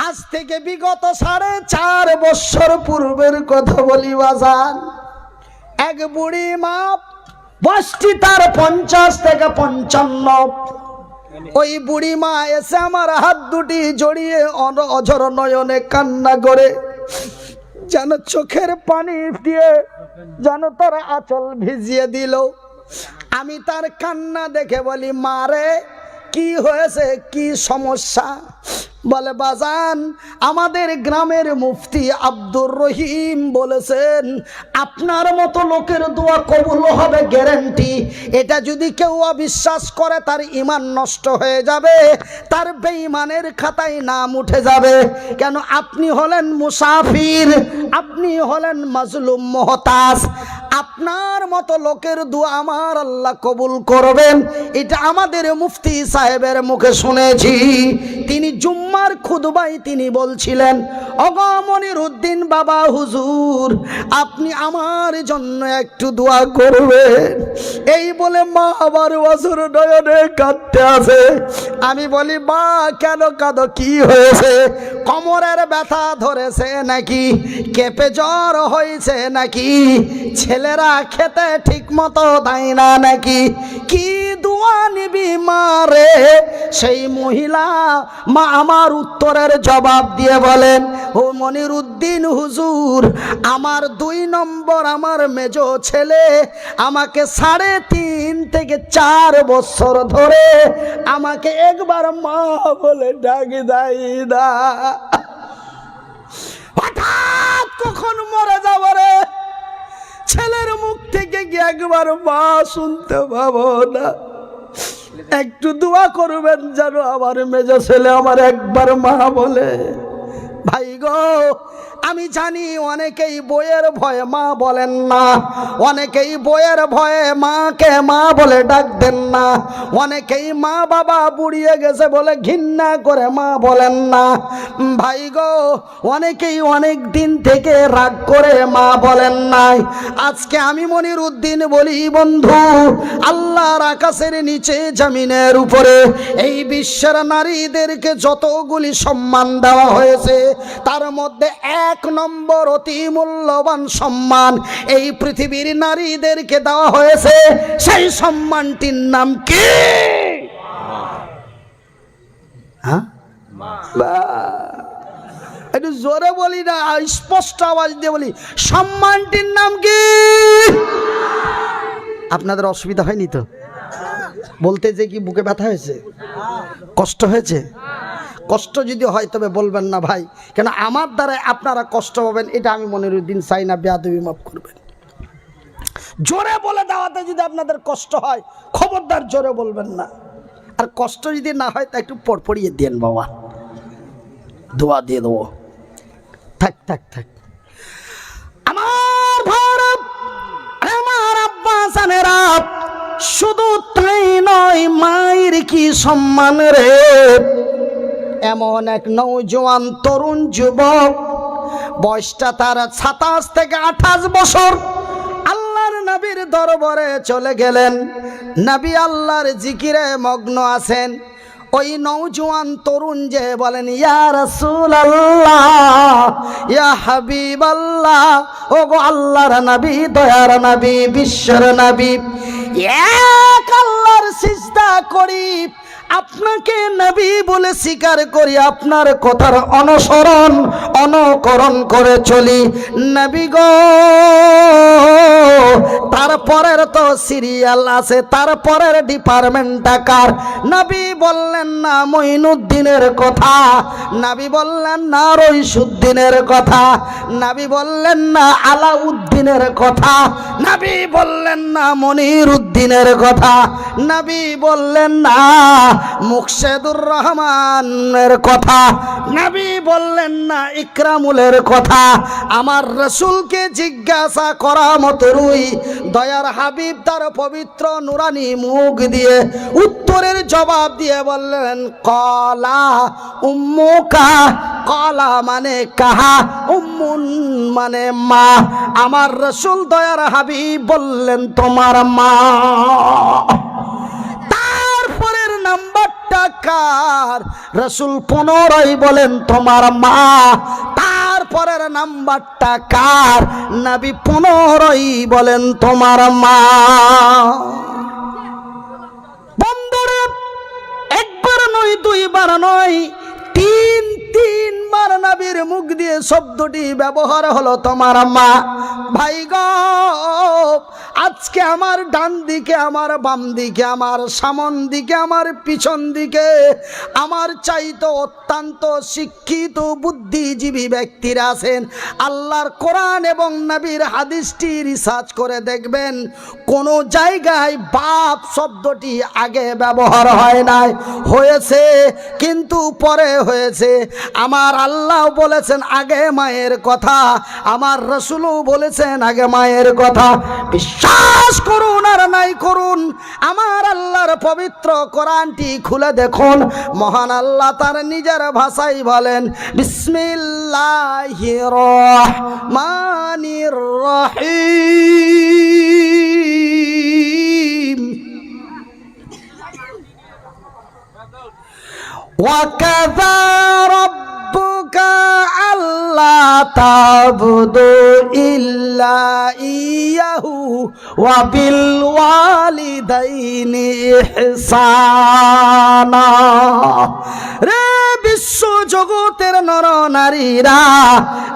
আজ থেকে বিগত 4.5 বছর পূর্বের কথা বলি বাজান। এক বুড়ি মা, বয়সটি তার 50 থেকে 55। ওই বুড়ি মা এসে আমার হাত দুটি জড়িয়ে অঝর নয়নে কান্না করে, যেন চোখের পানি দিয়ে যেন তার আঁচল ভিজিয়ে দিল। আমি তার কান্না দেখে বলি, মা রে কি হয়েছে, কি সমস্যা? বলে, বাজান আমাদের গ্রামের মুফতি আব্দুর রহিম বলেছেন আপনার মতো লোকের দোয়া কবুল হবে গ্যারান্টি। এটা যদি কেউ অবিশ্বাস করে তার ঈমান নষ্ট হয়ে যাবে, তার বেঈমানের খাতায় নাম উঠে যাবে। কেন? আপনি হলেন মুসাফির, আপনি হলেন মাজলুম মুহতাজ। আপনার মতো লোকের দোয়া আমার আল্লাহ কবুল করবেন, এটা আমাদের মুফতি সাহেবের মুখে শুনেছি। তিনি জুম্মার খুতবায় তিনি বলছিলেন, ওগো মনিরউদ্দিন বাবা হুজুর, আপনি আমার জন্য একটু দোয়া করবেন। এই বলে মা আবার অঝর নয়নে কাঁদতে আছে। আমি বলি, মা কেন কাঁদো, কি হয়েছে? কোমরের ব্যথা ধরেছে নাকি? কেঁপে জ্বর হয়েছে নাকি? ছেলেরা খেতে ঠিক মতো দেয় না নাকি? কি দোয়া নিবি মারে? সেই মহিলা মা আমার উত্তরের জবাব দিয়ে বলেন, ও মনিরউদ্দিন হুজুর, আমার 2 নম্বর আমার মেজো ছেলে আমাকে 3.5 থেকে 4 বছর ধরে আমাকে একবার মা বলে ডাক দেয় না। হঠাৎ কখন মরে যাব রে, ছেলের মুখ থেকে কি একবার মা শুনতে পাবো না? একটু দোয়া করবেন যেন আমার মেজো ছেলে আমার একবার মা বলে। ভাই গো, আমি জানি অনেকেই বইয়ের ভয়ে মা বলেন না, অনেকেই বইয়ের ভয়ে মাকে মা বলে ডাক দেন না, অনেকেই মা বাবা বুড়িয়ে গেছে বলে ঘৃণা করে মা বলেন না। ভাই গো, অনেকেই অনেক দিন থেকে রাগ করে মা বলেন নাই। আজকে আমি মনিরউদ্দিন বলি, বন্ধু, আল্লাহর আকাশের নিচে জমিনের উপরে এই বিশ্বের নারীদেরকে যতগুলি সম্মান দেওয়া হয়েছে, তার মধ্যে 1 নম্বর অতি মূল্যবান সম্মান এই পৃথিবীর নারীদেরকে দেওয়া হয়েছে। সেই সম্মানটির নাম কি? হ্যাঁ, একটু জোরে বলি না, স্পষ্ট আওয়াজ দিয়ে বলি, সম্মানটির নাম কি? আপনাদের অসুবিধা হয়নি তো? বলতে যে কি বুকে ব্যথা হয়েছে, কষ্ট হয়েছে? কষ্ট যদি হয় তবে বলবেন না ভাই, কেন আমার দ্বারা আপনারা কষ্ট পাবেন এটা আমি মনিরউদ্দিন চাই না। বেয়াদবি মাফ করবেন। জোরে বলে দেওয়াতে যদি আপনাদের কষ্ট হয় খবরদার জোরে বলবেন না। আর কষ্ট যদি না হয় তা একটু পড়পড়িয়ে দেন বাবা, দোয়া দিয়ে দেবো। থাক থাক থাক। আমার ভারত, আমার আব্বা জানেরা, শুধু তাই নয়, মায়ের কি সম্মান রে। এমন এক নওজোয়ান তরুণ যুবক, বয়সটা তার 27 থেকে 28 বছর, আল্লাহর নবীর দরবারে চলে গেলেন। নবী আল্লাহর জিকিরে মগ্ন আছেন। ওই নওজোয়ান তরুণ যে বলেন, ইয়া রাসূলুল্লাহ, ইয়া হাবিবাল্লাহ, ও গো আল্লাহর নবী, দয়ার নবী, বিশ্বের নবী, এক আল্লাহর সিজদা করি, আপনাকে নবী বলে স্বীকার করি, আপনার কথার অনুসরণ অনুকরণ করে চলি। নবী গো, তারপরের তো সিরিয়াল আছে, তারপরের ডিপার্টমেন্টটা কার? নবী বললেন না মঈনুদ্দিনের কথা, নবী বললেন না রইসুদ্দিনের কথা, নবী বললেন না আলাউদ্দিনের কথা, নবী বললেন না মনিরউদ্দিনের কথা, নবী বললেন না মুকশেদুর রহমানের কথা, নবী বললেন না ইকরামুলের কথা। আমার রাসূলকে জিজ্ঞাসা করা মতরুই দয়ার হাবিব তার পবিত্র নুরানি মুখ দিয়ে উত্তরের জবাব দিয়ে বললেন, কলা উম্মুকা, কলা মানে কাহা, উম্মুন মানে মা। আমার রাসূল দয়ার হাবিব বললেন, তোমার মা। নাম্বারটা নাম্বারটা কার? রাসূল 15ই বলেন তোমার মা। তারপরের নাম্বারটা কার? নবী 15ই বলেন তোমার মা। বন্ধুরে, একবার নয়, দুইবার নয়, তিনবার নবীর মুখ দিয়ে শব্দটি ব্যবহার হলো তোমার মা। ভাই গো, আজকে আমার ডান দিকে, আমার বাম দিকে, আমার সামন দিকে, আমার পিছন দিকে আমার চাইতে অত্যন্ত শিক্ষিত বুদ্ধিজীবী ব্যক্তিরা আছেন। আল্লাহর কোরআন এবং নবীর হাদিসটি রিসার্চ করে দেখবেন, কোনো জায়গায় বাপ শব্দটি আগে ব্যবহার হয় নাই, হয়েছে কিন্তু পরে হয়েছে। আমার আল্লাহ বলেছেন আগে মায়ের কথা, আমার রাসূলও বলেছেন আগে মায়ের কথা। বিশ্বাস করুন আর নাই করুন, আমার আল্লাহর পবিত্র কোরআনটি খুলে দেখুন, মহান আল্লাহ তার নিজের ভাষায় বলেন, বিসমিল্লাহির রহমানির রহিম। ওয়াকাযা রাব্বুকা আল্লা তা'বুদু ইল্লা ইয়াহু ওয়া বিল ওয়ালিদাইনি ইহসানা। রে বিশ্ব জগতের নর নারীরা,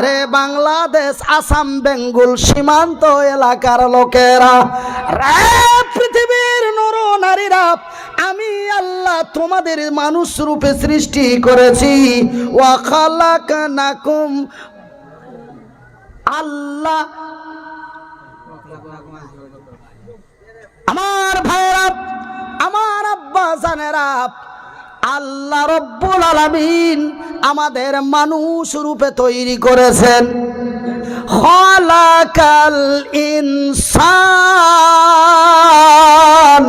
রে বাংলাদেশ, আসাম, বেঙ্গল সীমান্ত এলাকার লোকেরা, রে পৃথিবীর নর নারীরা, আমি আল্লাহ তোমাদের মানুষ রূপে সৃষ্টি করেছি। ওয়া খালাকনাকুম, আল্লাহ, আমার ভাইরা, আমার আব্বা জানেরা, আল্লাহ রব্বুল আলামিন আমাদের মানুষ রূপে তৈরি করেছেন। খালাকাল ইনসান,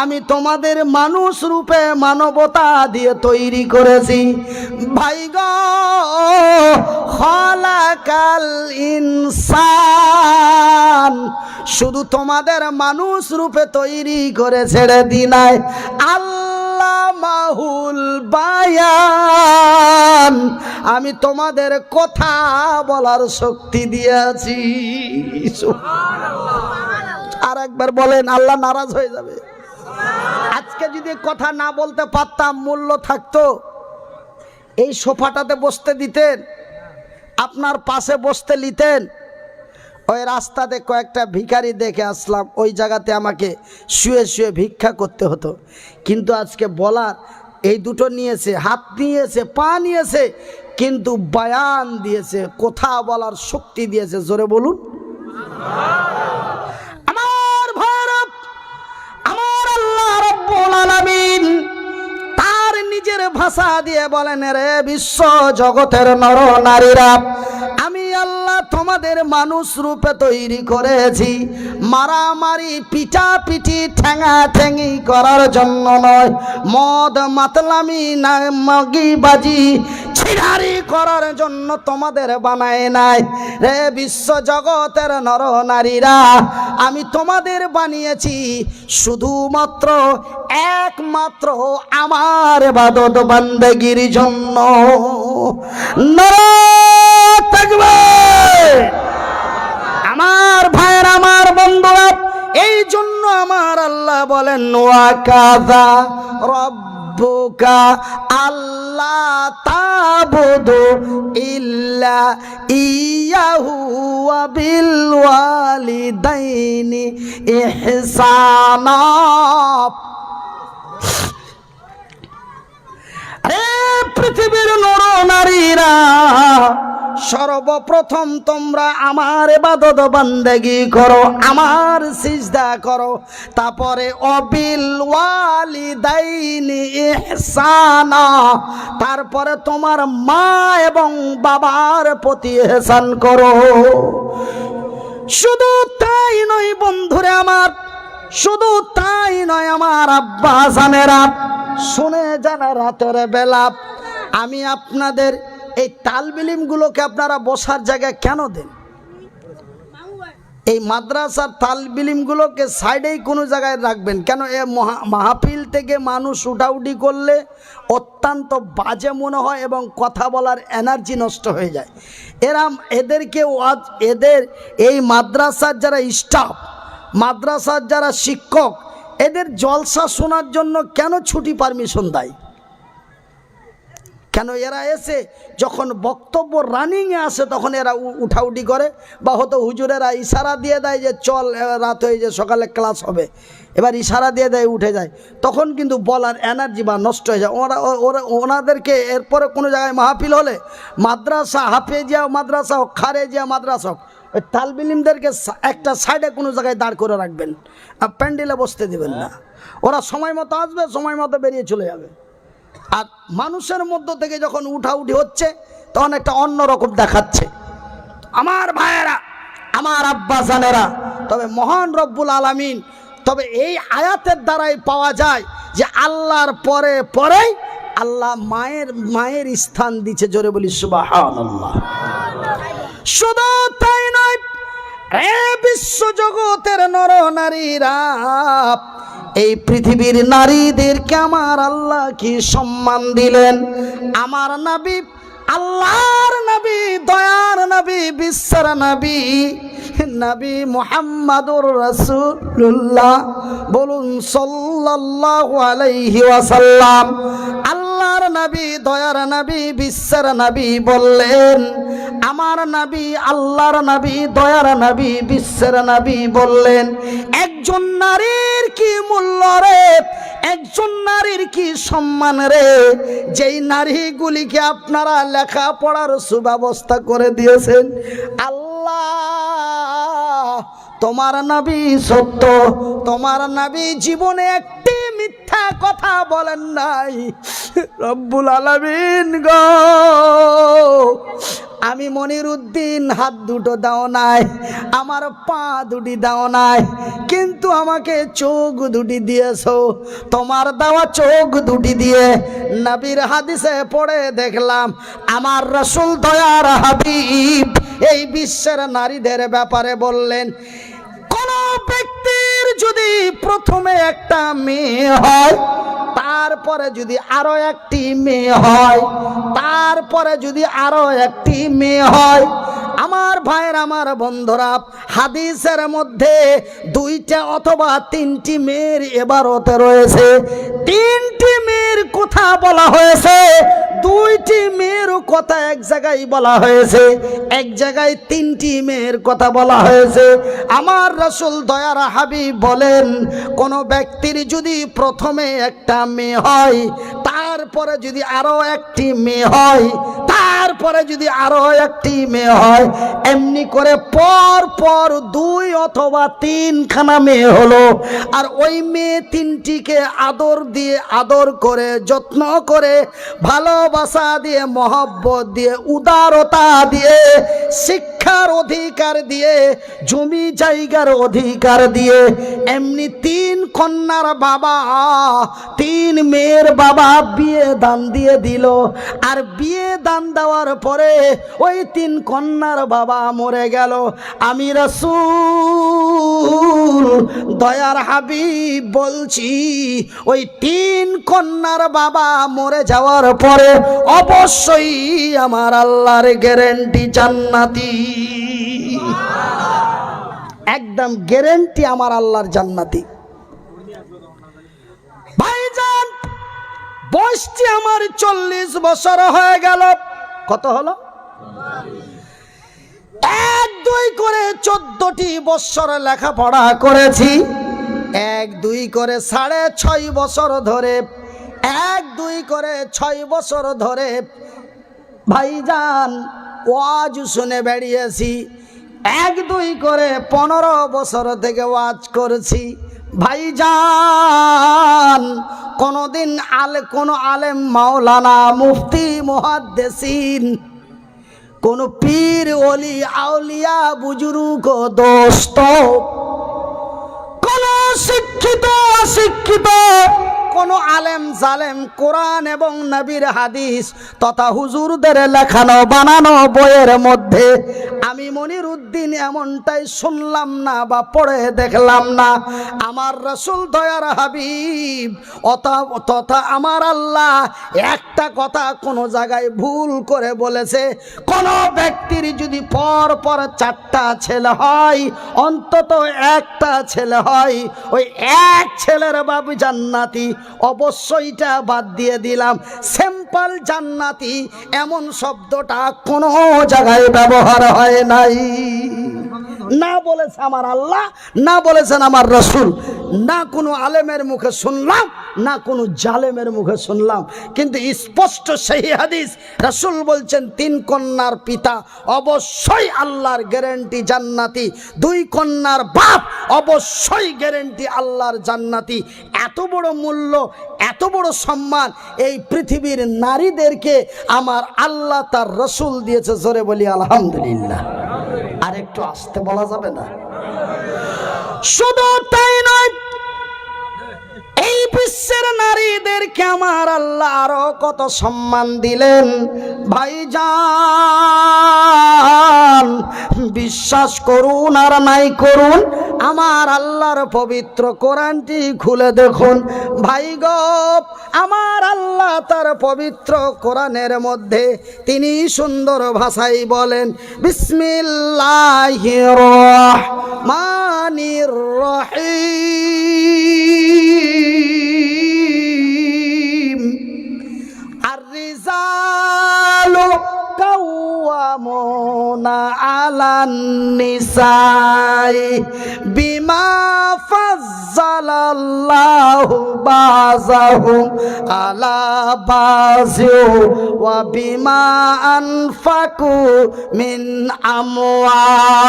আমি তোমাদের মানুষ রূপে মানবতা দিয়ে তৈরি করেছি। ভাই গো, খালাকাল ইনসান, শুধু তোমাদের মানুষ রূপে তৈরি করে ছেড়ে দিনাই আল্লাহ মাহুল বায়ান, আমি তোমাদের কথা বলার শক্তি দিয়েছি। আর একবার বলেন, আল্লাহ নারাজ হয়ে যাবে। আজকে যদি কথা না বলতে পারতাম, মূল্য থাকতো, এই সোফাটাতে বসতে দিতেন, আপনার পাশে বসতে নিতেন। ওই রাস্তাতে কয়েকটা ভিখারি দেখে আসলাম, ওই জায়গাতে আমাকে শুয়ে শুয়ে ভিক্ষা করতে হতো। কিন্তু আজকে বলার, এই দুটো নিয়েছে, হাত নিয়েছে, পা নিয়েছে, কিন্তু বয়ান দিয়েছে, কথা বলার শক্তি দিয়েছে। জোরে বলুন। আমার ভাইরা, আমার আল্লাহ রাব্বুল আলামিন তার নিজের ভাষা দিয়ে বলেন, রে বিশ্ব জগতের নর নারীরা, আমি আল্লাহ তোমাদের মানুষ রূপে তৈরি করেছি। মারামারি, পিটাপিটি, ঠেঙা ঠেঙি করার জন্য নয়, মদ মাতলামি, নাগিবাজি, ছিড়ারি করার জন্য তোমাদের বানায় নাই। রে বিশ্ব জগতের নর নারীরা, আমি তোমাদের বানিয়েছি শুধুমাত্র একমাত্র আমার ইবাদত বান্দেগীর জন্য। নারায়ে তাকবীর। আমার ভাইয়ের, আমার বন্ধুরা, এই জন্য আমার আল্লাহ বলেন, ওয়াকাযা রাব্বুকা আল্লা তা'বুদু ইল্লা ইয়াহু ওয়া বিল ওয়ালিদাইনি ইহসানা। আরে পৃথিবীর নর নারীরা, সর্বপ্রথম তোমরা আমার ইবাদত বান্দেগি করো, আমার সিজদা করো, তারপরে অবিল ওয়ালিদাইনি ইহসানা, তারপরে তোমার মা এবং বাবার প্রতি ইহসান করো। শুধু তাই নয় বন্ধুরে আমার, শুধু তাই নয় আমার আব্বা জানেরা, শুনে যান, রাতের বেলা আমি আপনাদের এই তালবিলিমগুলোকে আপনারা বসার জায়গায় কেন দেন? এই মাদ্রাসার তালবিলিমগুলোকে সাইডেই কোনো জায়গায় রাখবেন। কেন এ মাহফিল থেকে মানুষ উঠাউঠি করলে অত্যন্ত বাজে মনে হয় এবং কথা বলার এনার্জি নষ্ট হয়ে যায়। এদেরকে এদের এই মাদ্রাসার যারা স্টাফ, মাদ্রাসার যারা শিক্ষক, এদের জলসা শোনার জন্য কেন ছুটি পারমিশন দেয়? কেন এরা এসে যখন বক্তব্য রানিংয়ে আসে তখন এরা উঠাউঠি করে, বা হয়তো হুজুরেরা ইশারা দিয়ে দেয় যে চল রাত হয়ে যে সকালে ক্লাস হবে, এবার ইশারা দিয়ে দেয় উঠে যায়, তখন কিন্তু বলার এনার্জি বা নষ্ট হয়ে যায়। ওনাদেরকে এরপরে কোনো জায়গায় মাহফিল হলে মাদ্রাসা হাফেজিয়া মাদ্রাসা হোক, খারেজিয়া মাদ্রাসা হোক, ওই তালবিলিমদেরকে একটা সাইডে কোনো জায়গায় দাঁড় করে রাখবেন, প্যান্ডেলে বসতে দেবেন না। ওরা সময় মতো আসবে, সময় মতো বেরিয়ে চলে যাবে। আর মানুষের মধ্য থেকে যখন উঠাউঠি হচ্ছে তখন একটা অন্যরকম দেখাচ্ছে। আমার ভাইয়েরা, আমার আব্বাসানেরা, তবে মহান রব্বুল আলামিন, তবে এই আয়াতের দ্বারাই পাওয়া যায় যে আল্লাহর পরে পরেই আল্লাহ মায়ের স্থান দিচ্ছে। জোরে বলি সুবহানাল্লাহ। শুধু তাই নয়, বিশ্ব জগতের নর নারীরা, এই পৃথিবীর নারীদেরকে আমার আল্লাহ কি সম্মান দিলেন। আমার নবী, আল্লাহর নবী, দয়ার নবী, বিশ্বের নবী, নবী মুহাম্মাদুর রাসূলুল্লাহ, বলুন সাল্লাল্লাহু আলাইহি ওয়াসাল্লাম। আল্লাহর নবী, দয়ার নবী, বিশ্বের নবী বললেন, আমার নবী, আল্লাহর নবী, দয়ার নবী, বিশ্বের নবী বললেন, একজন নারীর কি মূল্য রে, একজন নারীর কি সম্মান রে, যেই নারীগুলিকে আপনারা লেখাপড়ার সুব্যবস্থা করে দিয়েছেন। আল্লাহ, তোমার নবী সত্য, তোমার নবী জীবনে একটি মিথ্যা কথা বলেন নাই। রব্বুল আলামিন গো, আমি মনিরুদ্দিন হাত দুটো দাও নাই, আমার পা দুটি দাও নাই, কিন্তু আমাকে চোখ দুটি দিয়েছো। তোমার দেওয়া চোখ দুটি দিয়ে নবীর হাদিসে পড়ে দেখলাম আমার রাসূল দয়ার হাবিব এই বিশ্বের নারীদের ব্যাপারে বললেন, কোন ব্যক্তির যদি প্রথমে একটা মেয়ে হয়, তারপরে যদি আরো একটি মেয়ে হয়, তারপরে যদি আরো একটি মেয়ে হয়, আমার ভাইয়ের, আমার বন্ধুরা, হাদিসের মধ্যে দুইটা অথবা তিনটি মেয়ের ইবারতে রয়েছে। তিনটি মেয়ের কথা বলা হয়েছে, দুইটি মেয়ের কথা এক জায়গায় বলা হয়েছে, এক জায়গায় তিনটি মেয়ের কথা বলা হয়েছে। আমার রাসূল দয়ার হাবিব বলেন, কোন ব্যক্তির যদি প্রথমে একটা মেয়ে হয়, তারপরে যদি আরো একটি মেয়ে হয়, তারপরে যদি আরো একটি মেয়ে হয়, এমনি করে পর পর দুই অথবা তিনখানা মেয়ে হলো। আর ওই মেয়ে তিনটিকে আদর দিয়ে, আদর করে, যত্ন করে, ভালোবাসা দিয়ে, মহব্বত দিয়ে, উদারতা দিয়ে, শিক্ষার অধিকার দিয়ে, জমি জায়গার অধিকার দিয়ে, এমনি তিন কন্যার বাবা, তিন মেয়ের বাবা বিয়ে দান দিয়ে দিল। আর বিয়ে দান দেওয়ার পরে ওই তিন কন্যার বাবা মরে গেল। আমি রাসূল দয়ার হাবিব বলছি, ওই তিন কন্যার বাবা মরে যাওয়ার পরে অবশ্যই আমার আল্লাহর গ্যারান্টি জান্নাতি, একদম গ্যারান্টি আমার আল্লাহর জান্নাতি। ভাইজান, বয়সটি আমার 40 বছর হয়ে গেল। কত হলো? 1-2 করে 14টি বছর লেখাপড়া করেছি। 1-2 করে 6.5 বছর ধরে, 1-2 করে 6 বছর ধরে ভাইজান ওয়াজ শুনে বেরিয়েছি। 1-2 করে 15 বছর থেকে ওয়াজ করছি। ভাইজান, কোনদিন কোনো আলেম, মাওলানা, মুফতি, মুহাদ্দিসিন, কোন পীর, ওলি, আউলিয়া, বুজুর্গ, দোস্ত, কোন শিক্ষিত অশিক্ষিত, কোনো আলেম জালেম কোরআন এবং নবীর হাদিস তথা হুজুরদের লেখানো বানানো বইয়ের মধ্যে আমি মনিরউদ্দিন এমনটাই শুনলাম না বা পড়ে দেখলাম না। আমার রাসূল দয়ার হাবিব তথা আমার আল্লাহ একটা কথা কোনো জায়গায় ভুল করে বলেছে, কোনো ব্যক্তির যদি পর পর 4টা ছেলে হয়, অন্তত একটা ছেলে হয়, ওই এক ছেলের বাবু জান্নাতি। অবশ্যইটা বাদ দিয়ে দিলাম, সিম্পল জান্নাতি এমন শব্দটা কোনো জায়গায় ব্যবহার হয় নাই। না বলেছে আমার আল্লাহ, না বলেছেন আমার রাসূল, না কোনো আলেমের মুখে শুনলাম, না কোনো জালেমের মুখে শুনলাম। কিন্তু স্পষ্ট সেই হাদিস, রাসূল বলছেন 3 কন্যার পিতা অবশ্যই আল্লাহর গ্যারান্টি জান্নাতি, 2 কন্যার বাপ অবশ্যই গ্যারান্টি আল্লাহর জান্নাতি। এত বড় মূল্য, এত বড় সম্মান এই পৃথিবীর নারীদেরকে আমার আল্লাহ তার রাসূল দিয়েছে। জোরে বলি আলহামদুলিল্লাহ। আর একটু আস্তে বলা যাবে না? শুধু তাই নয়, এই বিশ্বের নারীদেরকে আমার আল্লাহ আরো কত সম্মান দিলেন। ভাইজান, বিশ্বাস করুন আর নাই করুন, আমার আল্লাহর পবিত্র কোরআনটি খুলে দেখুন। ভাই গো, আমার আল্লাহ তার পবিত্র কোরআনের মধ্যে তিনি সুন্দর ভাষায় বলেন, বিসমিল্লাহির রহমানির রহিম। আর-রিজালু কাওয়ামুনা আলান নিসাই বিমা ফাজ্জালাল্লাহু বাযাহুম আলা বাযি ওয়া বিমা আনফাকু মিন আমওয়ালিহিম।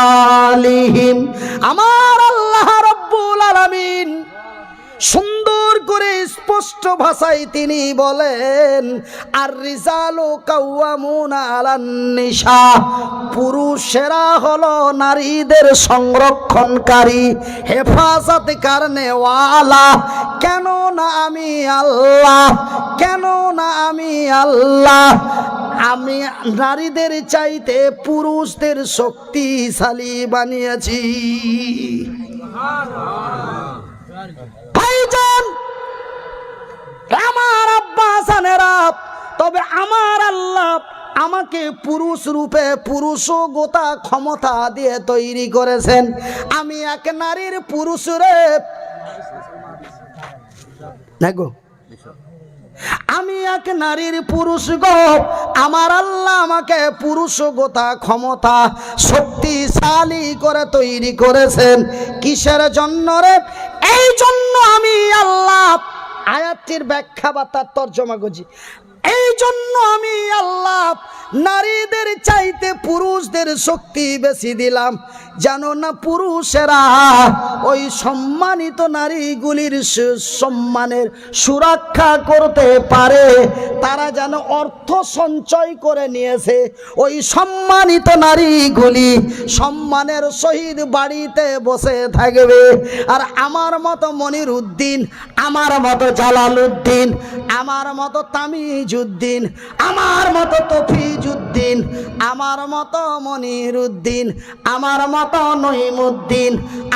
আমার আল্লাহ রাব্বুল আলামিন সুন্দর করে স্পষ্ট ভাষায় তিনি বলেন, আর রিজালু কাওয়ামুনা আলান নিসা, পুরুষেরা হলো নারীদের সংরক্ষণকারী, হেফাজত করনে ওয়ালা। কেন না আমি আল্লাহ, কেন না আমি আল্লাহ, আমি নারীদের চাইতে পুরুষদের শক্তিশালী বানিয়েছি। ভাইজান, আমার আব্বা জানেরা, তবে আমার আল্লাহ আমাকে পুরুষ রূপে পুরুষগোতা ক্ষমতা দিয়ে তৈরি করেছেন। আমি এক নারীর পুরুষ রে দেখো, আমি এক নারীর পুরুষ গো। আমার আল্লাহ আমাকে পুরুষগোতা ক্ষমতা শক্তিশালী করে তৈরি করেছেন। কিসের জন্য রে? এই জন্য আমি আল্লাহ আয়াতটির ব্যাখ্যা বা তার তর্জমা করছি। এই জন্য আমি আল্লাহ নারীদের চাইতে পুরুষদের শক্তি বেশি দিলাম, জানো না পুরুষেরা ওই সম্মানিত নারীগুলির সম্মানের সুরক্ষা করতে পারে। তারা যেন অর্থ সঞ্চয় করে নিয়েছে, ওই সম্মানিত নারীগুলি সম্মানের সহিত বাড়িতে বসে থাকবে। আর আমার মতো মনিরউদ্দিন, আমার মতো জালালউদ্দিন, আমার মতো তামিজউদ্দিন, আমার মতো তফিজউদ্দিন, আমার মতো মনিরউদ্দিন, আমার মতো নঈমউদ্দিন,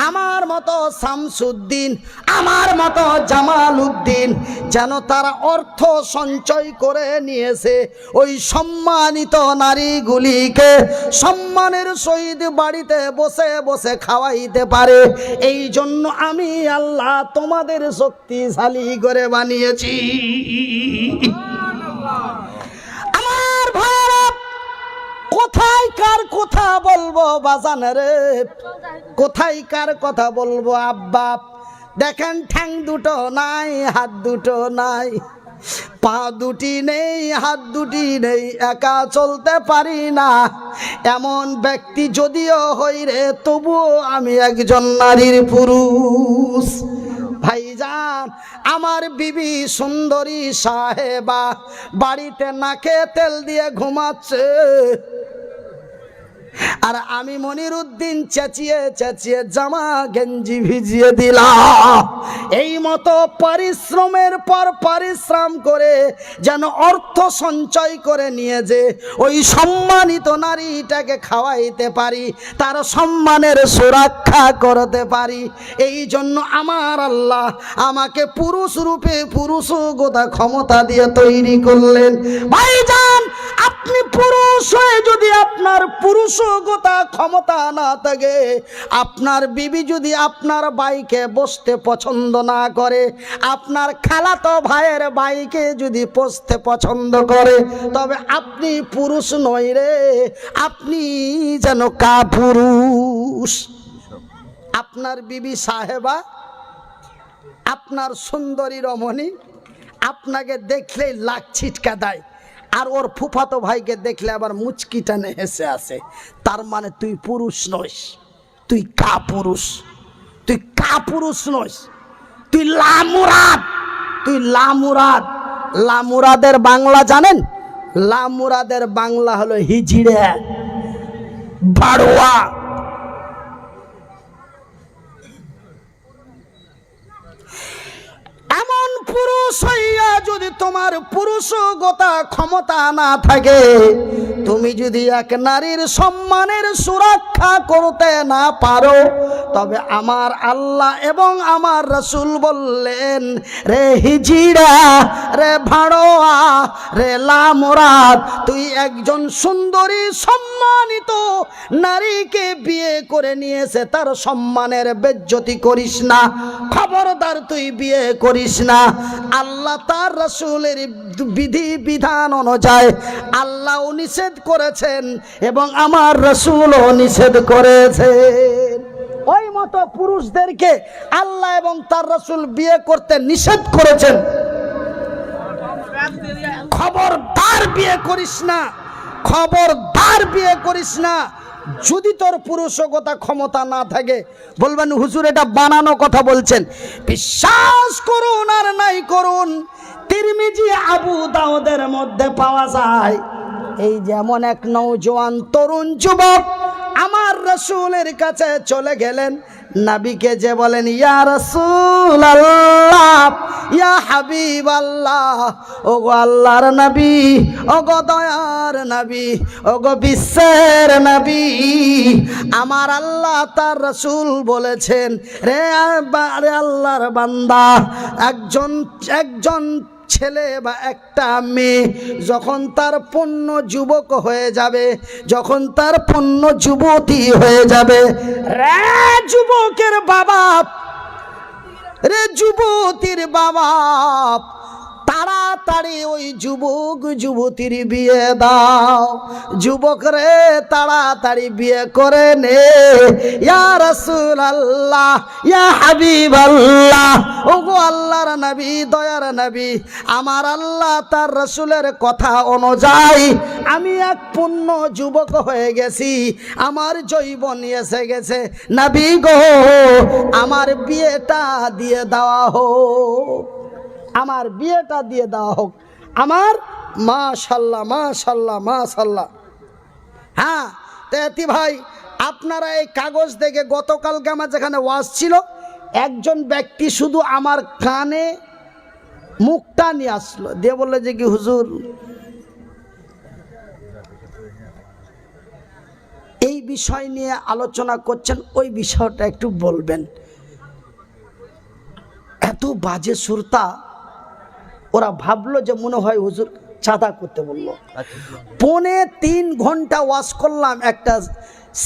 আমার মতো শামসুদ্দিন, আমার মতো জামালউদ্দিন, যেন তারা অর্থ সঞ্চয় করে নিয়েছে ওই সম্মানিত নারীগুলিকে সম্মানের সহিত বাড়িতে বসে বসে খাওয়াইতে পারে। এই জন্য আমি আল্লাহ তোমাদের শক্তিশালী করে বানিয়েছি। আমার ভাইরা, কোথায় কার কথা বলবো বাজান রে, কোথায় কার কথা বলবো আব্বা? দেখেন, ঠ্যাং দুটো নাই, হাত দুটো নাই, পা দুটি নেই, হাত দুটি নেই, একা চলতে পারি না এমন ব্যক্তি যদিও হই রে, তবুও আমি একজন নারীর পুরুষ। ভাইজান, আমার বিবি সুন্দরী সাহেবা বাড়িতে নাকে তেল দিয়ে ঘুমাচ্ছে, আর আমি মনিরুদ্দিন চেঁচিয়ে চেঁচিয়ে জামা গেঞ্জি ভিজিয়ে দিলাম। এই মতো পরিশ্রমের পর পরিশ্রম করে যেন অর্থ সঞ্চয় করে নিয়ে যে ওই সম্মানিত নারীটাকে খাওয়াইতে পারি, তার সম্মানের সুরক্ষা করতে পারি। এই জন্য আমার আল্লাহ আমাকে পুরুষ রূপে পুরুষগতা ক্ষমতা দিয়ে তৈরি করলেন। ভাইজান, আপনি পুরুষ হয়ে যদি আপনার পুরুষগতা ক্ষমতা না থাকে, আপনার বিবি যদি আপনার বাইকে বসতে পছন্দ না করে, আপনার খালাতো ভাইয়ের বাইকে যদি বসতে পছন্দ করে, তবে আপনি পুরুষ নয় রে, আপনি যেন কাপুরুষ। আপনার বিবি সাহেবা, আপনার সুন্দরী রমণী আপনাকে দেখলেই লাখ ছিটকা দেয়, আর ওর ফুফাতো ভাইকে দেখলে আবার মুচকি টানে হেসে আসে, তার মানে তুই পুরুষ নইস, তুই কাপুরুষ, তুই কাপুরুষ নইস, তুই লামুরাদ, তুই লামুরাদ। লামুরাদের বাংলা জানেন? লামুরাদের বাংলা হলো হিজড়ে, বাড়োয়া। এমন পুরুষ হইয়া যদি তোমার পুরুষগতা ক্ষমতা না থাকে, তুমি যদি এক নারীর সম্মানের সুরক্ষা করতে না পারো, তবে আমার আল্লাহ এবং আমার রাসূল বললেন, রে হিজড়া, রে ভাড়োয়া, রে লামুরাদ, তুই একজন সুন্দরী সম্মানিত নারীকে বিয়ে করে নিয়েছে, তার সম্মানের বেজ্জতি করিস না, খবরদার তুই বিয়ে করিস না। আল্লাহ তার রাসূলের বিধি বিধান অনুযায়ী আল্লাহ নিষেধ করেছেন এবং আমার রাসূলও নিষেধ করেছেন। ওই মতো পুরুষদেরকে আল্লাহ এবং তার রাসূল বিয়ে করতে নিষেধ করেছেন। খবরদার বিয়ে করিস না, খবরদার বিয়ে করিস না। যদি তোর পুরুষগতা ক্ষমতা না থাকে, বলবেন হুজুর এটা বানানো কথা বলছেন। বিশ্বাস করুন আর নাই করুন, তিরমিজি আবু দাউদের মধ্যে পাওয়া যায়, এই যেমন এক নওজোয়ান তরুণ যুবক আমার রাসূলের কাছে চলে গেলেন, নবীকে যে বলেন, ইয়া রাসূলুল্লাহ, ইয়া হাবিবাল্লাহ, ওগো আল্লাহর নবী, ওগো দয়ার নবী, ওগো বিশ্বের নবী, আমার আল্লাহ তার রাসূল বলেছেন, রে আল্লাহর বান্দা, একজন ছেলে বা একটা মেয়ে যখন তার পূর্ণ যুবক হয়ে যাবে, যখন তার পূর্ণ যুবতী হয়ে যাবে, রে যুবকের বাবা, রে যুবতীর বাবা, তাড়াতাড়ি ওই যুবক যুবতীর বিয়ে দাও। যুবক রে তাড়াতাড়ি বিয়ে করে নে, ইয়া রাসূলুল্লাহ, ইয়া হাবিবাল্লাহ, ওগো আল্লাহর নবী, দয়ার নবী, আমার আল্লাহ তার রাসূলের কথা অনুযায়ী আমি এক পূর্ণ যুবক হয়ে গেছি, আমার যৌবন এসে গেছে, নবী গো আমার বিয়েটা দিয়ে দেওয়া হোক, আমার বিয়েটা দিয়ে দেওয়া হোক। আমার মাশাল্লাহ মাশাল্লাহ মাশাল্লাহ। হ্যাঁ তেতি ভাই, আপনারা এই কাগজ দেখে গতকালকে আমার যেখানে ওয়াজ ছিল, একজন ব্যক্তি শুধু আমার কানে মুখটা নিয়ে আসলো, দিয়ে বললো যে কি হুজুর এই বিষয় নিয়ে আলোচনা করছেন, ওই বিষয়টা একটু বলবেন। এত বাজে সুরতা, ওরা ভাবলো যে মনে হয় হুজুর চাঁদা করতে বললো। 3.5 ঘন্টা ওয়াজ করলাম, একটা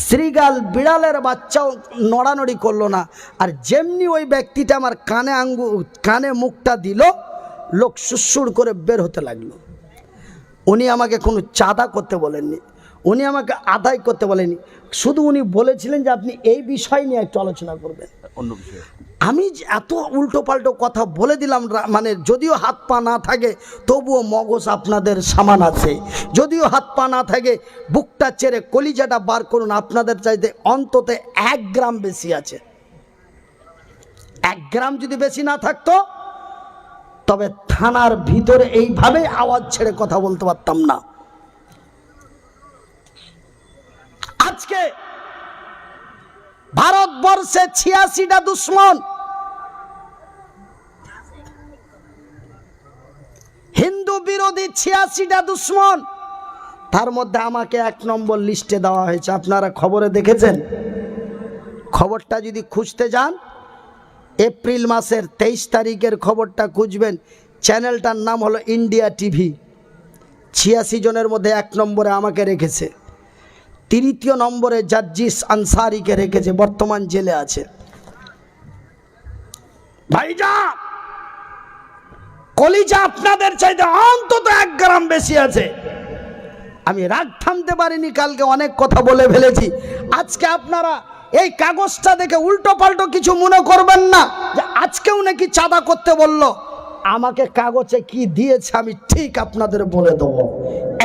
শ্রীগাল বিড়ালের বাচ্চাও নড়ানড়ি করলো না। আর যেমনি ওই ব্যক্তিটা আমার কানে মুখটা দিল, লোক সুরসুর করে বের হতে লাগলো। উনি আমাকে কোনো চাঁদা করতে বলেননি, উনি আমাকে আদায় করতে বলেনি, শুধু উনি বলেছিলেন যে আপনি এই বিষয় নিয়ে একটু আলোচনা করবেন। অন্য বিষয়ে আমি এত উল্টো পাল্টো কথা বলে দিলাম, মানে যদিও হাত পা না থাকে তবুও মগজ আপনাদের সামান আছে, যদিও হাত পা না থাকে বুকটা চেড়ে কলিজাটা বার করুন, আপনাদের চাইতে অন্তত 1 গ্রাম বেশি আছে। 1 গ্রাম যদি বেশি না থাকতো তবে থানার ভিতরে এইভাবে আওয়াজ ছেড়ে কথা বলতে পারতাম না। আজকে ভারতবর্ষে 86টা দুশ্মন, হিন্দু বিরোধী 86টা দুশ্মন, তার মধ্যে আমাকে 1 নম্বর লিস্টে দেওয়া হয়েছে। আপনারা খবরে দেখেছেন? খবরটা যদি খুঁজতে যান, এপ্রিল মাসের 23 তারিখের খবরটা খুঁজবেন, চ্যানেলটার নাম হলো ইন্ডিয়া টিভি। 86 জনের মধ্যে 1 নম্বরে আমাকে রেখেছে, 3য় নম্বরে জাজিস আনসারিকে রেখেছে, বর্তমান জেলে আছে। ভাইজান, কলিজা আপনাদের চাইতে অন্তত 1 গ্রাম বেশি আছে। আমি রাগ থামতে পারিনি, কালকে অনেক কথা বলে ফেলেছি। আজকে আপনারা এই কাগজটা দেখে উল্টো পাল্টো কিছু মনে করবেন না যে আজকেও নাকি চাঁদা করতে বলল। আমাকে কাগজে কি দিয়েছে আমি ঠিক আপনাদের বলে দেবো,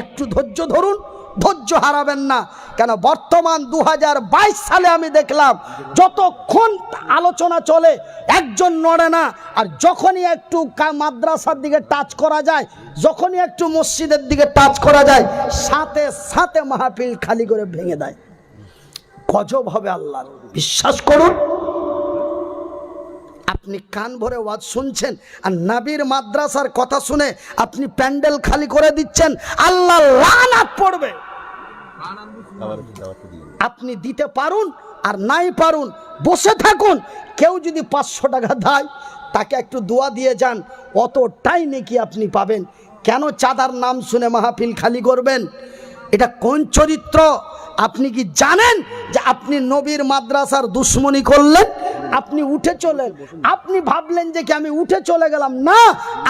একটু ধৈর্য ধরুন, ধৈর্য হারাবেন না। কেন বর্তমান 2022 সালে আমি দেখলাম যতক্ষণ আলোচনা চলে একজন নড়ে না, আর যখনই একটু মাদ্রাসার দিকে টাচ করা যায়, যখনই একটু মসজিদের দিকে টাচ করা যায়, সাথে সাথে মাহফিল খালি করে ভেঙে দেয়। গজব হবে আল্লাহর, বিশ্বাস করুন। আপনি কান ভরে ওয়াজ শুনছেন আর নবীর মাদ্রাসার কথা শুনে আপনি প্যান্ডেল খালি করে দিচ্ছেন, আল্লাহ লানাত পড়বে। আপনি দিতে পারুন আর নাই পারুন, বসে থাকুন। কেউ যদি 500 টাকা দেয়, তাকে একটু দোয়া দিয়ে যান, অতটাই নাকি আপনি পাবেন। কেন চাঁদার নাম শুনে মাহফিল খালি করবেন? এটা কোন চরিত্র? আপনি কি জানেন যে আপনি নবীর মাদ্রাসার দুশ্মনী করলেন? আপনি উঠে চলেন, আপনি ভাবলেন যে কি আমি উঠে চলে গেলাম? না,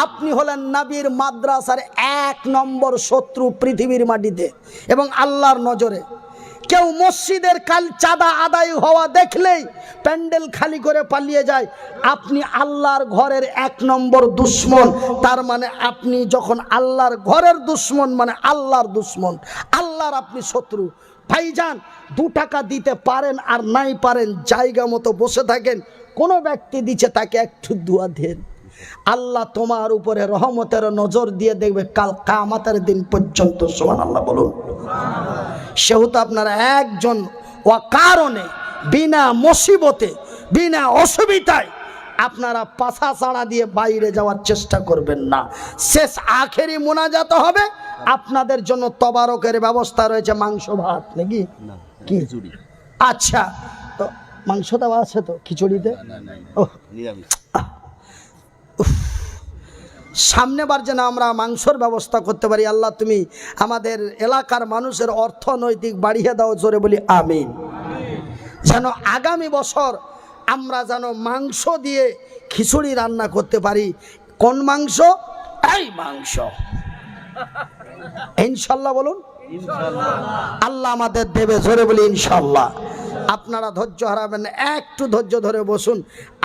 আপনি হলেন নবীর মাদ্রাসার 1 নম্বর শত্রু পৃথিবীর মাটিতে এবং আল্লাহর নজরে। কেউ মসজিদের কাল চাঁদা আদায় হওয়া দেখলেই প্যান্ডেল খালি করে পালিয়ে যায়, আপনি আল্লাহর ঘরের 1 নম্বর দুশ্মন। তার মানে আপনি যখন আল্লাহর ঘরের দুশ্মন, মানে আল্লাহর দুশ্মন, আল্লাহর আপনি শত্রু। ভাইজান, 2 টাকা দিতে পারেন আর নাই পারেন, জায়গা মতো বসে থাকেন। কোনো ব্যক্তি দিচ্ছে, তাকে একটু দোয়া দেন, আল্লাহ তোমার উপরে রহমতের নজর দিয়ে দেখবে কাল কিয়ামতের দিন পর্যন্ত। সুবহানাল্লাহ বলুন। সেহেতু আপনারা একজন অকারণে, বিনা মুসিবতে, বিনা অসুবিধায় আপনারা পাছা ছাড়া দিয়ে বাইরে যাওয়ার চেষ্টা করবেন না। শেষ আখেরি মোনাজাত হবে, আপনাদের জন্য তবারকের ব্যবস্থা রয়েছে, মাংস ভাত নাকি কি? আচ্ছা, তো মাংস দেওয়া আছে তো খিচুড়িতে? সামনেবার যেন আমরা মাংসর ব্যবস্থা করতে পারি। আল্লাহ তুমি আমাদের এলাকার মানুষের অর্থনৈতিক বাড়িয়ে দাও, জোরে বলি আমিন। যেন আগামী বছর আমরা যেন মাংস দিয়ে খিচুড়ি রান্না করতে পারি। কোন মাংস? এই মাংস, ইনশাল্লাহ বলুন। আল্লাহ আমাদের দেবে, জোরে বলি ইনশাল্লাহ। আপনারা ধৈর্য হারাবেন না, একটু ধৈর্য ধরে বসুন।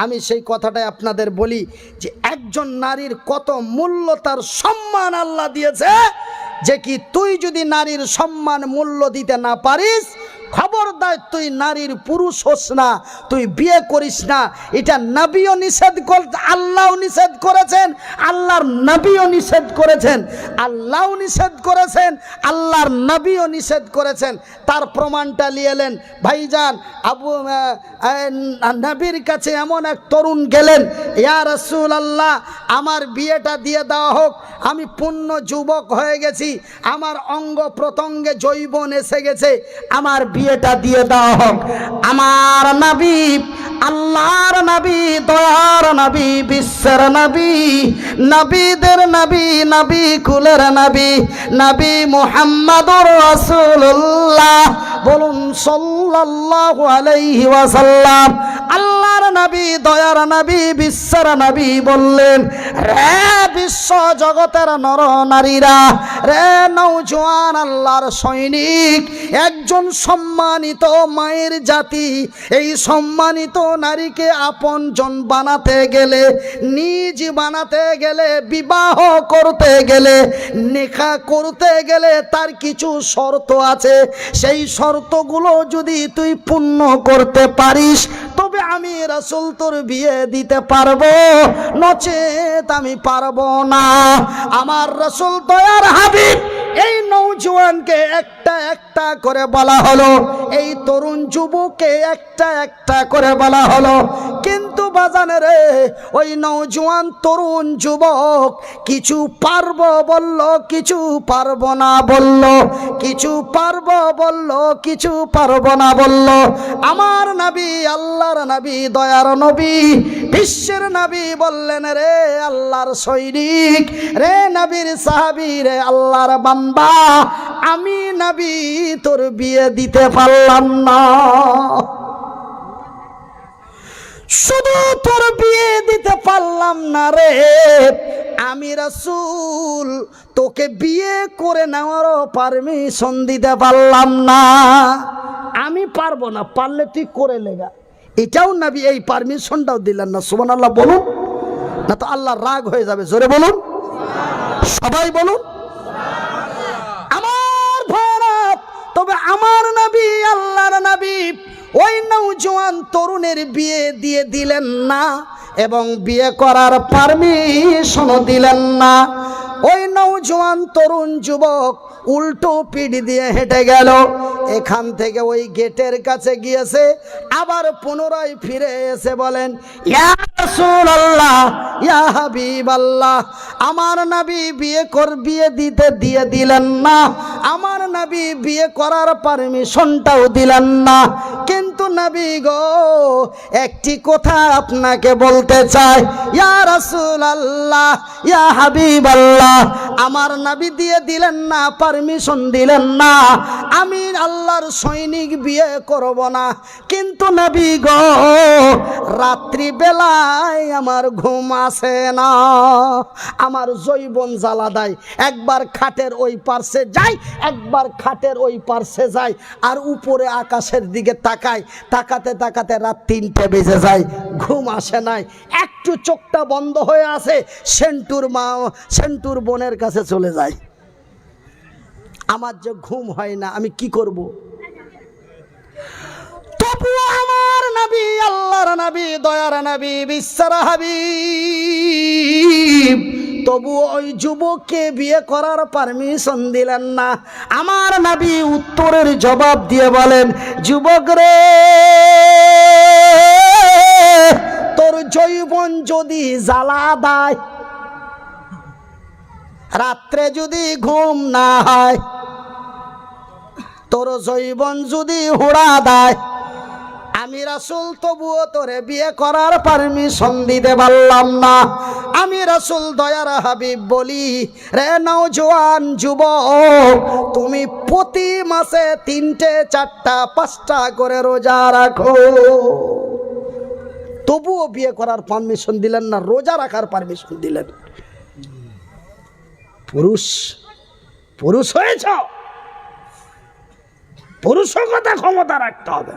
আমি সেই কথাটাই আপনাদের বলি যে একজন নারীর কত মূল্য, তার সম্মান আল্লাহ দিয়েছে, যে কি তুই যদি নারীর সম্মান মূল্য দিতে না পারিস, খবরদার তুই নারীর পুরুষ হোস না, তুই বিয়ে করিস না। এটা নবীও নিষেধ করে, আল্লাহও নিষেধ করেছেন, আল্লাহর নবীও নিষেধ করেছেন, আল্লাহও নিষেধ করেছেন, আল্লাহর নবীও নিষেধ করেছেন। তার প্রমাণটা নিয়ে এলেন ভাইজান। নবীর কাছে এমন এক তরুণ গেলেন, ইয়া রাসূলুল্লাহ, আমার বিয়েটা দিয়ে দেওয়া হোক, আমি পূর্ণ যুবক হয়ে গেছি, আমার অঙ্গ প্রত্যঙ্গে যৌবন এসে গেছে, আমার বিয়েটা দিয়ে দেওয়া হোক। আমার নবী, আল্লাহর নবী, দয়ার নবী, বিশ্বের নবী, নবীদের নবী, নবী কুলের নবী, নবী মুহাম্মদুর রাসূলুল্লাহ বলুন সাল্লাল্লাহু আলাইহি ওয়াসাল্লাম। আল্লাহর নবী, দয়ার নবী, বিশ্বের নবী বললেন, রে বিশ্ব জগতের নর নারীরা, রে নওজোয়ান আল্লাহর সৈনিক, একজন সম্মানিত মায়ের জাতি এই সম্মানিত নারীকে আপনজন বানাতে গেলে, নিজ বানাতে গেলে, বিবাহ করতে গেলে, নিকাহ করতে গেলে তার কিছু শর্ত আছে। সেই শর্তগুলো যদি তুই পূর্ণ করতে পারিস, তবে আমি রাসূল তোর বিয়ে দিতে পারবো, নচেত আমি পারবো না। আমার রাসূল দয়ার হাবিব এই নওজোয়ান নওজোয়ানকে একটা একটা করে বলা হলো, এই তরুণ যুবককে একটা একটা করে বলা হলো। কিন্তু বাজানে রে, ওই নওজোয়ান তরুণ যুবক কিছু পারবো বলল, কিছু পারবো না বলল, কিছু পারবো বলল, কিছু পারবো না বলল। আমার নবী, আল্লাহর নবী, দয়ার নবী, বিশ্বের নবী বললেন, রে আল্লাহর সৈনিক, রে নবীর সাহাবী, রে আল্লাহর বান্দা, আমি নবী তোর বিয়ে দিতে পারলাম না। শুধু তোর বিয়ে দিতে পারলাম না রে, আমি রাসূল তোকে বিয়ে করে নেওয়ারও পারমিশন দিতে পারলাম না। আমি পারবো না, পারলে তুই করে লেগা, এটাও নবী এই পারমিশনটাও দিলেন না। সুবহানাল্লাহ বলুন, না তো আল্লাহ রাগ হয়ে যাবে। জোরে বলুন, সবাই বলুন। আমার ভাইরা, তবে আমার নবী, আল্লাহর নবী ওই নওজোয়ান তরুণের বিয়ে দিয়ে দিলেন না এবং বিয়ে করার পারমিশনও দিলেন না। ওই নওজোয়ান তরুণ যুবক উল্টো পিঠ দিয়ে হেঁটে গেল, এখান থেকে ওই গেটের কাছে গিয়েছে, আবার পুনরায় ফিরে এসে বলেন, ইয়া রাসূলুল্লাহ, ইয়া হাবিবাল্লাহ, আমার নবী বিয়ে দিয়ে দিলেন না, আমার নবী বিয়ে করার পারমিশনটাও দিলেন না। কিন্তু নবী গো, একটি কথা আপনাকে বলতে চাই, ইয়া রাসূলুল্লাহ, ইয়া হাবিবাল্লাহ, আমার নবী দিয়ে দিলেন না, পারমিশন দিলেন না, আমি আল্লাহর সৈনিক বিয়ে করব না। কিন্তু নবী গো, রাত্রি বেলায় আমার ঘুম আসে না, আমার জৈবন জ্বালা দেয়, একবার খাটের ওই পার্শ্বে যাই, একবার খাটের ওই পার্শ্বে যাই, আর উপরে আকাশের দিকে তাকাই, তাকাতে তাকাতে রাত 3টে বেজে যায়, ঘুম আসে নাই। একটু চোখটা বন্ধ হয়ে আছে, সেন্টুর বোনের কাছে চলে যায়। আমার যে ঘুম হয় না, আমি কি করব? তবুও আমার নবী, আল্লাহর নবী, দয়ার নবী, বিশ্বের হাবিব, তবুও ওই যুবককে বিয়ে করার পারমিশন দিলেন না। আমার নবী উত্তরের জবাব দিয়ে বলেন, যুবক রে, তোর যৌবন যদি জ্বালা দেয়, রাত্রে যদি ঘুম না হয়, তোর যৌবন যদি হুড়া দেয়, আমি রাসূল তবুও তোরে বিয়ে করার পারমিশন দিতে পারলাম না। আমি রাসূল দয়ার হাবিব বলি, রে নওজোয়ান যুবক, তুমি প্রতি মাসে 3টে 4টা 5টা করে রোজা রাখো। তবুও বিয়ে করার পারমিশন দিলেন না, রোজা রাখার পারমিশন দিলেন। পুরুষ হয়েছ, পুরুষকতা ক্ষমতা রাখতে হবে।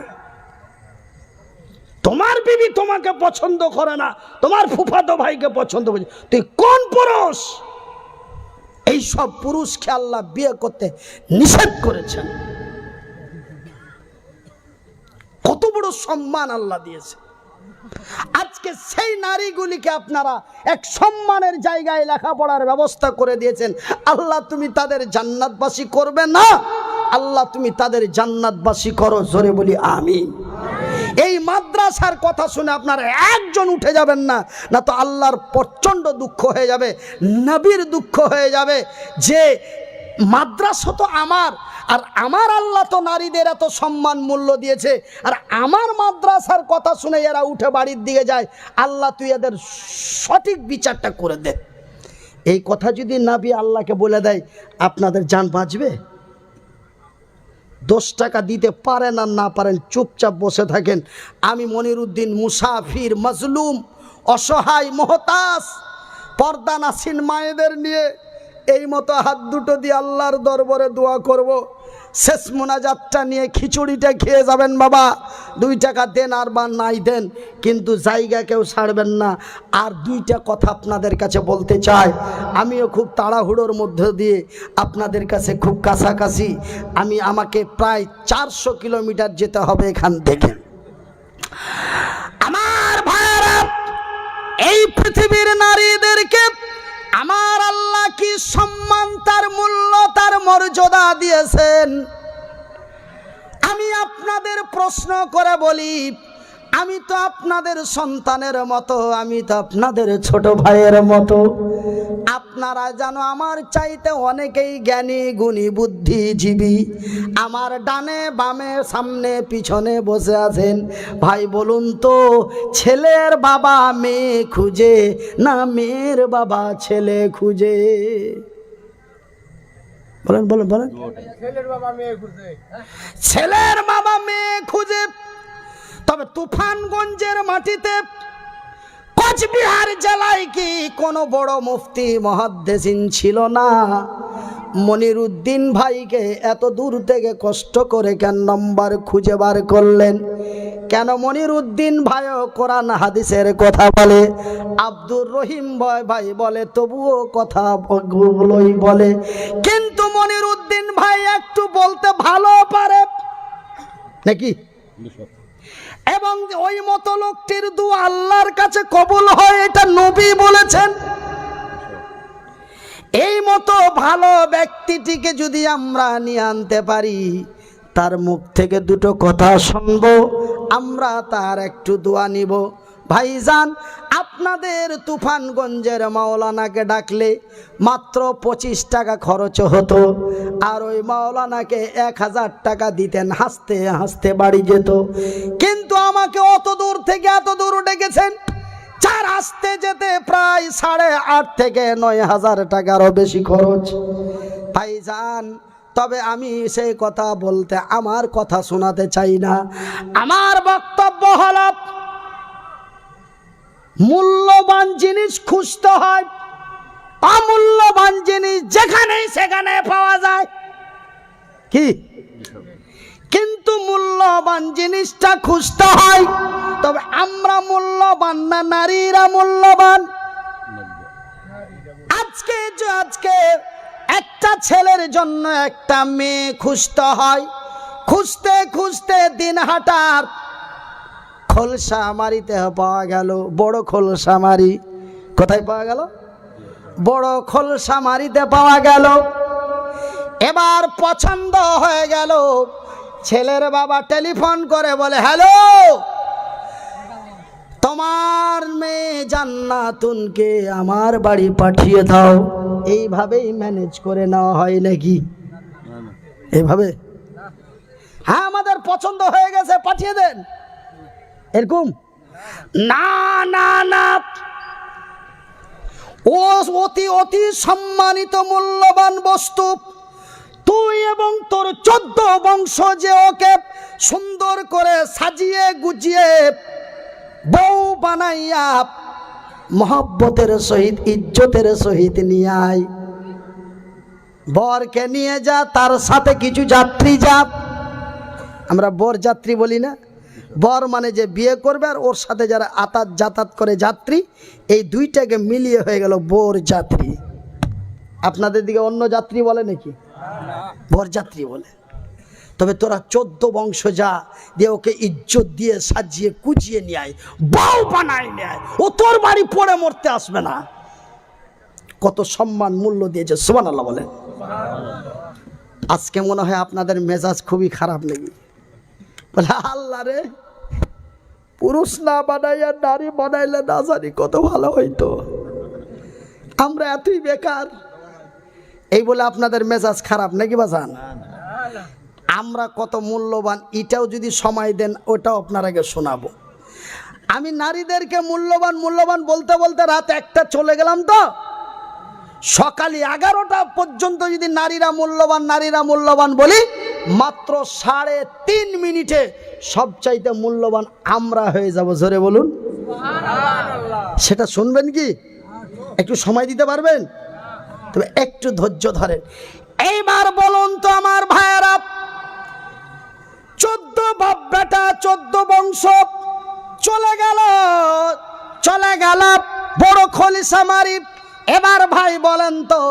তোমার বিবি তোমাকে পছন্দ করে না, তোমার ফুফাতো ভাইকে পছন্দ করে, তুই কোন পুরুষ? এই সব পুরুষকে আল্লাহ বিয়ে করতে নিষেধ করেছেন। কত বড় সম্মান আল্লাহ দিয়েছে। আজকে সেই নারীগুলিকে আপনারা এক সম্মানের জায়গায় লেখাপড়ার ব্যবস্থা করে দিয়েছেন। আল্লাহ তুমি তাদের জান্নাতবাসী করবে না, আল্লাহ তুমি তাদের জান্নাতবাসী করো। জোরে বলি আমিন। এই মাদ্রাসার কথা শুনে আপনারা একজন উঠে যাবেন না, না তো আল্লাহর প্রচণ্ড দুঃখ হয়ে যাবে, নবীর দুঃখ হয়ে যাবে যে মাদ্রাসা তো আমার, আর আমার আল্লাহ তো নারীদের এত সম্মান মূল্য দিয়েছে, আর আমার মাদ্রাসার কথা শুনে এরা উঠে বাড়ির দিকে যায়। আল্লাহ তুই এদের সঠিক বিচারটা করে দে। এই কথা যদি নবী আল্লাহকে বলে দেয়, আপনাদের জান বাঁচবে? 10 টাকা দিতে পারেন আর না পারেন, চুপচাপ বসে থাকেন। আমি মনিরুদ্দিন মুসাফির, মজলুম, অসহায়, মহতাজ, পর্দা নাসিন মায়েদের নিয়ে এই মতো হাত দুটো দিয়ে আল্লাহর দরবারে দোয়া করব। শেষ মোনাজাতটা নিয়ে খিচুড়িটা খেয়ে যাবেন। বাবা 2 টাকা দেন আর বা নাই দেন, কিন্তু জায়গা কেউ ছাড়বেন না। আর 2টা কথা আপনাদের কাছে বলতে চাই। আমিও খুব তাড়াহুড়োর মধ্যে দিয়ে আপনাদের কাছে খুব কাছাকাছি, আমাকে প্রায় 400 কিলোমিটার যেতে হবে এখান থেকে। আমার ভাইরা, এই পৃথিবীর নারীদেরকে আমার আল্লাহ কি সম্মান, তার মূল্য, তার মর্যাদা দিয়েছেন। আমি আপনাদের প্রশ্ন করে বলি, আমি তো আপনাদের সন্তানের মতো, আমি তো আপনাদের ছোট ভাইয়ের মতো। আপনারা জানো আমার চাইতে অনেকেই জ্ঞানী গুণী বুদ্ধিজীবী আমার ডানে বামে সামনে পিছনে বসে আছেন। ভাই বলুন তো, ছেলের বাবা মেয়ে খুঁজে না মেয়ের বাবা ছেলে খুঁজে? বলেন বলেন বলেন। ছেলের বাবা মেয়ে খুঁজে। তবে তুফানগঞ্জের মাটিতে কোচবিহার জেলায় কি কোনো বড় মুফতি মুহাদ্দিসিন ছিল না? মনিরুদ্দিন ভাইকে এত দূর থেকে কষ্ট করে কেন নম্বর খুঁজে বার করলেন? কেন মনিরুদ্দিন ভাইও কোরআন হাদিসের কথা বলে, আব্দুর রহিম ভাই বলে, তবুও কথা গুলোই বলে, কিন্তু মনিরুদ্দিন ভাই একটু বলতে ভালো পারে নাকি? এবং ওই মতো লোকটির দোয়া আল্লাহর কাছে কবুল হয়, এটা নবী বলেছেন। এই মতো ভালো ব্যক্তিটিকে যদি আমরা নিয়ে আনতে পারি, তার মুখ থেকে দুটো কথা শুনবো, আমরা তার একটু দোয়া নিব। ভাইজান, আপনাদের তুফানগঞ্জের মাওলানাকে ডাকলে মাত্র 25 টাকা খরচ হতো, আর ওই মাওলানাকে 1000 টাকা দিতেন, হাসতে হাসতে বাড়ি যেত। কিন্তু আমাকে অত দূর থেকে এত দূর ডেকেছেন, চার আসতে যেতে প্রায় 8.5 থেকে 9,000 টাকারও বেশি খরচ। ভাইজান, তবে আমি সেই কথা বলতে, আমার কথা শোনাতে চাই না। আমার বক্তব্য হলো, মূল্যবান জিনিস খুঁজতে হয়, অমূল্যবান জিনিস যেখানেই সেখানে পাওয়া যায় কি? কিন্তু মূল্যবান জিনিসটা খুঁজতে হয়। তবে আমরা মূল্যবান না নারীরা মূল্যবান? আজকে একটা ছেলের জন্য একটা মেয়ে খুঁজতে হয়, খুঁজতে খুঁজতে দিন হাটার খোলসামারিতে পাওয়া গেল। বড় খোলসামারি কোথায় পাওয়া গেল? বড় খোলসামারিতে পাওয়া গেল। এবার পছন্দ হয়ে গেল। ছেলের বাবা টেলিফোন করে বলে, হ্যালো, তোমার মেয়ে জান্নাতুনকে আমার বাড়ি পাঠিয়ে দাও। এইভাবেই ম্যানেজ করে নেওয়া হয় নাকি? এইভাবে? হ্যাঁ, আমাদের পছন্দ হয়ে গেছে, পাঠিয়ে দেন, এরকম না না না। ও অতি অতি সম্মানিত মূল্যবান বস্তু। তুই এবং তোর 14 বংশ যে ওকে সুন্দর করে সাজিয়ে গুজিয়ে বউ বানাইয়া মহব্বতের সহিত ইজ্জতের সহিত নিয়ে আয়। বরকে নিয়ে যা, তার সাথে কিছু যাত্রী যা। আমরা বর যাত্রী বলি না? বর মানে যে বিয়ে করবে, আর ওর সাথে যারা যাতায়াত করে যাত্রী, এই দুইটাকে মিলিয়ে হয়ে গেল বর যাত্রী। আপনাদের দিকে অন্য যাত্রী বলে নাকি? বর যাত্রী বলে। তবে তোরা 14 বংশ যা, দিয়ে ওকে ইজ্জত দিয়ে সাজিয়ে কুচিয়ে নিয়ে আয়, বউ বানায় নিয়ে আয়। ও তোর বাড়ি পড়ে মরতে আসবে না। কত সম্মান মূল্য দিয়েছে, সুবহানাল্লাহ বলেন। আজকে মনে হয় আপনাদের মেজাজ খুবই খারাপ নাকি? বলে, আল্লাহ রে, পুরুষ না বানাইয়া নারী বানাইলে না জানি কত ভালো হইতো। আমরা এতই বেকার, এই বলে আপনাদের মেজাজ খারাপ নাকি বাজান? আমরা কত মূল্যবান, এটাও যদি সময় দেন ওটাও আপনার আগে শোনাবো। আমি নারীদেরকে মূল্যবান মূল্যবান বলতে বলতে রাত 1টা চলে গেলাম। তো সকাল 11টা পর্যন্ত যদি নারীরা মূল্যবান বলি, মাত্র 3.5 মিনিটে সবচাইতে মূল্যবান আমরা হয়ে যাব। জোরে বলুন সেটা শুনবেন কি? একটু সময় দিতে পারবেন? তবে একটু ধৈর্য ধরেন। এইবার বলুন তো আমার ভাইয়েরা, 14 বাপ বেটা 14 বংশ চলে গেল বড় খলিসামারি। এবার ভাই বলেন তো,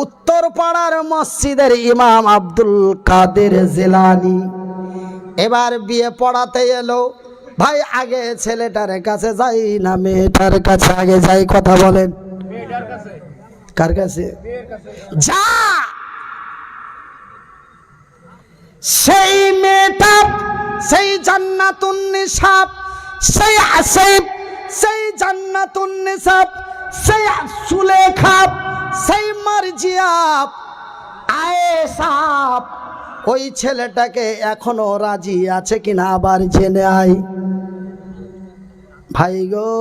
উত্তর পাড়ার মসজিদের ইমাম আব্দুল কাদের জিলানী এবার বিয়ে পড়াতে এলো। ভাই আগে ছেলেটার কাছে যাই না মেয়েটার কাছে আগে যাই? কথা বলেন। কার কাছে? যা, সেই মেয়েটা, সেই জান্নাতুন নিসা, সেই আসিফ, সেই জান্নাতুন নিসা, সেই সুলেখা, সেই মারজিয়া, আয়েশা, ওই ছেলেটাকে এখনো রাজি আছে কিনা আবার জেনে আয়। ভাই গো,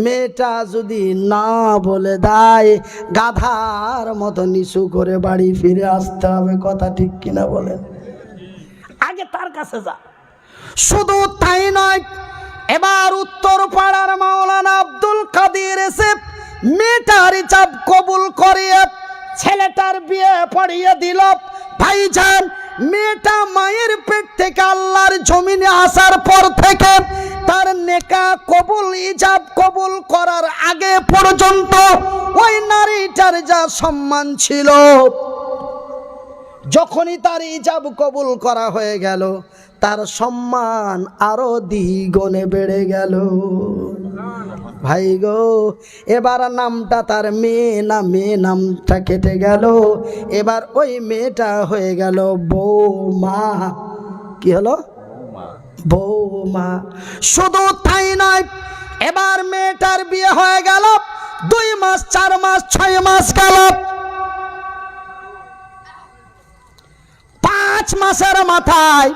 মেয়েটা যদি না বলে দেয়, গাধার মতো নিচু করে বাড়ি ফিরে আসতে হবে। কথা ঠিক কিনা বলেন? আগে তার কাছে যা। শুধু তাই নয়, এবার উত্তর পাড়ার মাওলানা আব্দুল কাদের এসে মেয়েটার ইজাব কবুল করিয়ে ছেলেটার বিয়ে পড়িয়ে দিল। ভাইজান, মেয়েটা মায়ের পেট থেকে আল্লাহর জমিনে আসার পর থেকে তার নেকা কবুল, ইজাব কবুল করার আগে পর্যন্ত ওই নারীটার যা সম্মান ছিল, যখনই তার ইজাব কবুল করা হয়ে গেল, তার সম্মান আরো দ্বিগুণে বেড়ে গেল। ভাই গো, এবার নামটা তার মেয়ে না, মেয়ে নামটা কেটে গেল, এবার ওই মেয়েটা হয়ে গেল বৌমা। কি হলো? বৌমা। শুধু তাই নয়, এবার মেয়েটার বিয়ে হয়ে গেল। 2 মাস, 4 মাস, 6 মাস গেল। 5 মাসের মাথায়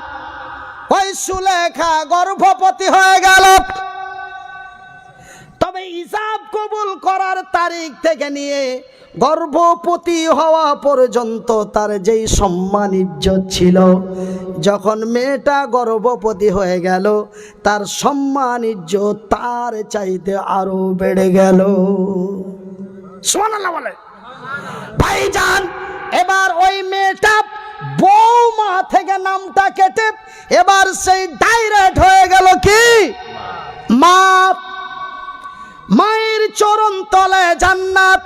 ওই সুলেখা গর্ভবতী হয়ে গেল। তবে ইজাব কবুল করার তারিখ থেকে নিয়ে গর্ভবতী হওয়া পর্যন্ত তার যেই সম্মান ইজ্জত ছিল, যখন মেয়েটা গর্ভবতী হয়ে গেল, তার সম্মান ইজ্জত তার চাইতে আরো বেড়ে গেল। সুবহানাল্লাহ বলে। ভাইজান, এবার ওই মেয়েটা বৌমা থেকে নামটা কেটে এবার সেই ডাইরেক্ট হয়ে গেল কি? মা। মায়ের চরণ তলে জান্নাত,